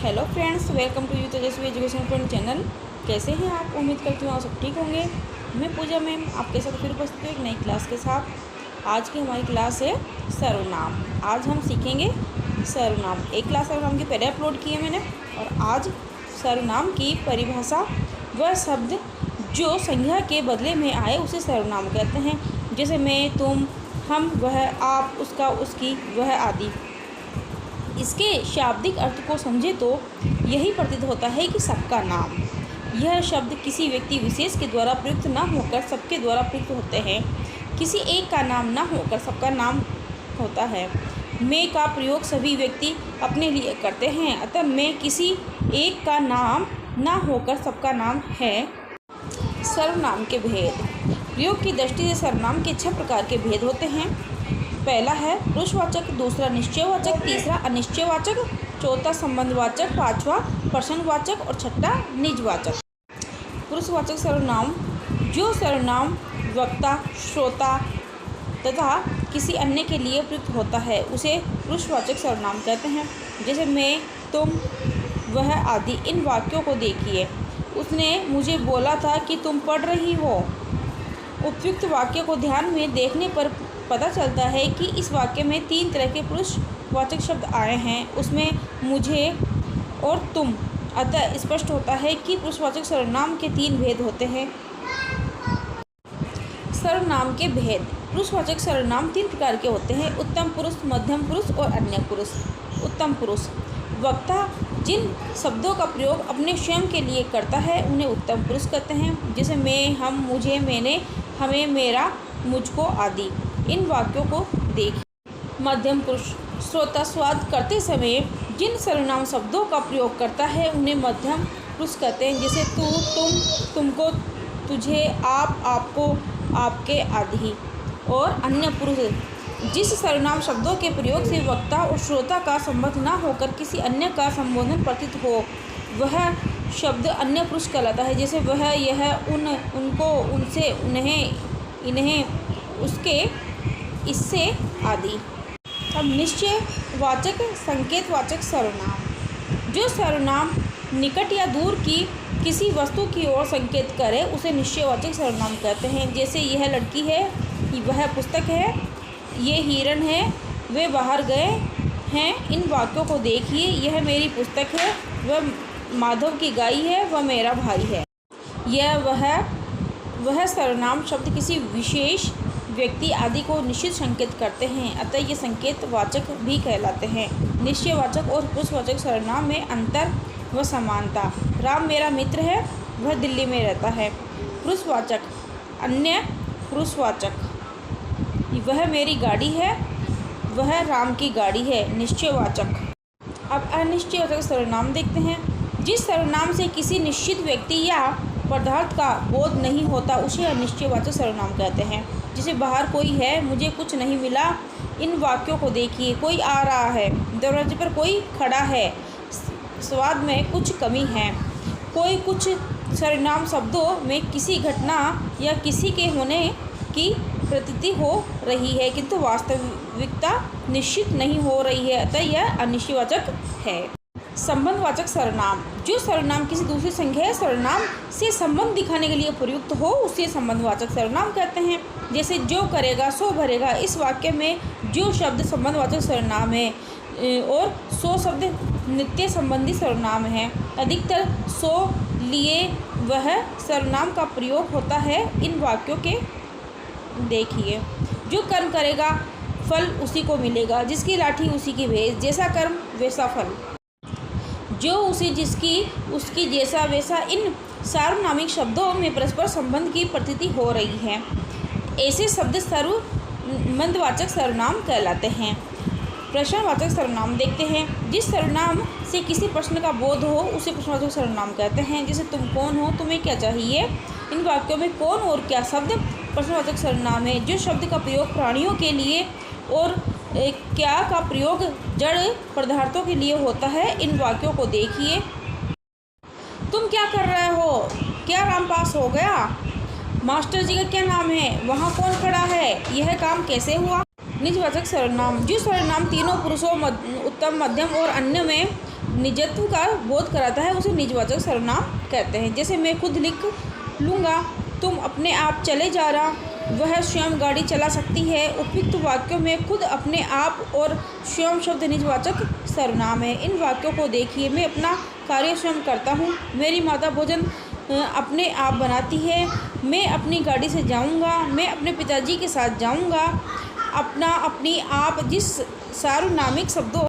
Hello friends, welcome to you Tejasvi education friend channel. कैसे हैं आप? उम्मीद करती हूँ आप सब ठीक होंगे। मैं पूजा मैम आपके साथ फिर उपस्थित हूँ एक नई क्लास के साथ। आज की हमारी क्लास है सर्वनाम। आज हम सीखेंगे सर्वनाम। एक क्लास सर्वनाम की पहले अपलोड की है मैंने, और आज सर्वनाम की परिभाषा, वह शब्द जो संज्ञा के बदले में आए उसे सर्वनाम कहते हैं। जैसे मैं, तुम, हम, वह, आप, उसका, उसकी, वह आदि। इसके शाब्दिक अर्थ को समझे तो यही प्रतीत होता है कि सबका नाम। यह शब्द किसी व्यक्ति विशेष के द्वारा प्रयुक्त न होकर सबके द्वारा प्रयुक्त होते हैं। किसी एक का नाम न होकर सबका नाम होता है। मैं का प्रयोग सभी व्यक्ति अपने लिए करते हैं, अतः मैं किसी एक का नाम न होकर सबका नाम है। सर्वनाम के भेद। प्रयोग की दृष्टि से सर्वनाम के 6 प्रकार के भेद होते हैं। पहला है पुरुषवाचक, दूसरा निश्चयवाचक, तीसरा अनिश्चयवाचक, चौथा संबंधवाचक, पांचवा प्रश्नवाचक और छठा निजवाचक। पुरुषवाचक सर्वनाम, जो सर्वनाम वक्ता, श्रोता तथा किसी अन्य के लिए प्रयुक्त होता है उसे पुरुषवाचक सर्वनाम कहते हैं। जैसे मैं, तुम, वह आदि। इन वाक्यों को देखिए। उसने मुझे बोला था कि तुम पढ़ रही हो। उपयुक्त वाक्य को ध्यान में देखने पर पता चलता है कि इस वाक्य में 3 तरह के पुरुषवाचक शब्द आए हैं, उसमें मुझे और तुम। अतः स्पष्ट होता है कि पुरुषवाचक सर्वनाम के 3 भेद होते हैं। सर्वनाम के भेद। पुरुषवाचक सर्वनाम 3 प्रकार के होते हैं: उत्तम पुरुष, मध्यम पुरुष और अन्य पुरुष। उत्तम पुरुष वक्ता जिन शब्दों का प्रयोग अपने स्वयं के लिए करता है उन्हें उत्तम पुरुष कहते हैं। जैसे मैं, हम, मुझे, मैंने, हमें, मेरा, मुझको आदि। इन वाक्यों को देखिए। मध्यम पुरुष श्रोता स्वाद करते समय जिन सर्वनाम शब्दों का प्रयोग करता है उन्हें मध्यम पुरुष कहते हैं। जैसे तू, तुम, तुमको, तुझे, आप, आपको, आपके आदि। और अन्य पुरुष जिस सर्वनाम शब्दों के प्रयोग से वक्ता और श्रोता का संबंध न होकर किसी अन्य का संबोधन प्रतीत हो वह शब्द अन्य पुरुष कहलाता है। जैसे वह, यह, उन, उनको, उनसे, उन्हें, इन्हें, उसके, इससे आदि। अब निश्चयवाचक संकेतवाचक सर्वनाम। जो सर्वनाम निकट या दूर की किसी वस्तु की ओर संकेत करे उसे निश्चयवाचक सर्वनाम कहते हैं। जैसे यह लड़की है, वह पुस्तक है, ये हिरण है, वे बाहर गए हैं। इन वाक्यों को देखिए। यह मेरी पुस्तक है, वह माधव की गाय है, वह मेरा भाई है। यह वह सर्वनाम शब्द किसी विशेष व्यक्ति आदि को निश्चित संकेत करते हैं, अतः ये संकेतवाचक भी कहलाते हैं। निश्चयवाचक और पुरुषवाचक सर्वनाम में अंतर व समानता। राम मेरा मित्र है, वह दिल्ली में रहता है। पुरुषवाचक। अन्य पुरुषवाचक, वह मेरी गाड़ी है, वह राम की गाड़ी है। निश्चयवाचक। अब अनिश्चयवाचक सर्वनाम देखते हैं। जिस सर्वनाम से किसी निश्चित व्यक्ति या पदार्थ का बोध नहीं होता उसे अनिश्चयवाचक सर्वनाम कहते हैं। जैसे बाहर कोई है, मुझे कुछ नहीं मिला। इन वाक्यों को देखिए। कोई आ रहा है, दरवाजे पर कोई खड़ा है, स्वाद में कुछ कमी है। कोई कुछ सर्वनाम शब्दों में किसी घटना या किसी के होने की प्रतीति हो रही है किंतु वास्तविकता निश्चित नहीं हो रही है, अतः यह अनिश्चयवाचक है। संबंधवाचक सर्वनाम। जो सर्वनाम किसी दूसरी संज्ञेय सर्वनाम से संबंध दिखाने के लिए प्रयुक्त हो उसे संबंधवाचक सर्वनाम कहते हैं। जैसे जो करेगा सो भरेगा। इस वाक्य में जो शब्द संबंधवाचक सर्वनाम है और सो शब्द नित्य संबंधी सर्वनाम है। अधिकतर सो लिए वह सर्वनाम का प्रयोग होता है। इन वाक्यों के देखिए। जो कर्म करेगा फल उसी को मिलेगा, जिसकी लाठी उसी की भेज, जैसा कर्म वैसा फल। जो उसी, जिसकी, उसकी, जैसा वैसा। इन सार्वनामिक शब्दों में परस्पर संबंध की प्रतीति हो रही है। ऐसे शब्द संबंधवाचक सर्वनाम कहलाते हैं। प्रश्नवाचक सर्वनाम देखते हैं। जिस सर्वनाम से किसी प्रश्न का बोध हो उसे प्रश्नवाचक सर्वनाम कहते हैं। जैसे तुम कौन हो, तुम्हें क्या चाहिए। इन वाक्यों में कौन और क्या शब्द प्रश्नवाचक सर्वनाम है। जो शब्द का प्रयोग प्राणियों के लिए और क्या का प्रयोग जड़ पदार्थों के लिए होता है। इन वाक्यों को देखिए। तुम क्या कर रहे हो? क्या काम पास हो गया? मास्टर जी का क्या नाम है? वहाँ कौन खड़ा है? यह काम कैसे हुआ? निजवाचक सर्वनाम। जो सर्वनाम तीनों पुरुषों उत्तम, मध्यम और अन्य में निजत्व का बोध कराता है उसे निजवाचक सर्वनाम कहते हैं। जैसे मैं खुद लिख लूँगा, तुम अपने आप चले जा रहा, वह स्वयं गाड़ी चला सकती है। उपयुक्त वाक्यों में खुद, अपने आप और स्वयं शब्द निजवाचक सर्वनाम है। इन वाक्यों को देखिए। मैं अपना कार्य स्वयं करता हूँ, मेरी माता भोजन अपने आप बनाती है, मैं अपनी गाड़ी से जाऊँगा, मैं अपने पिताजी के साथ जाऊँगा। अपना, अपनी, आप जिस सार्वनामिक शब्दों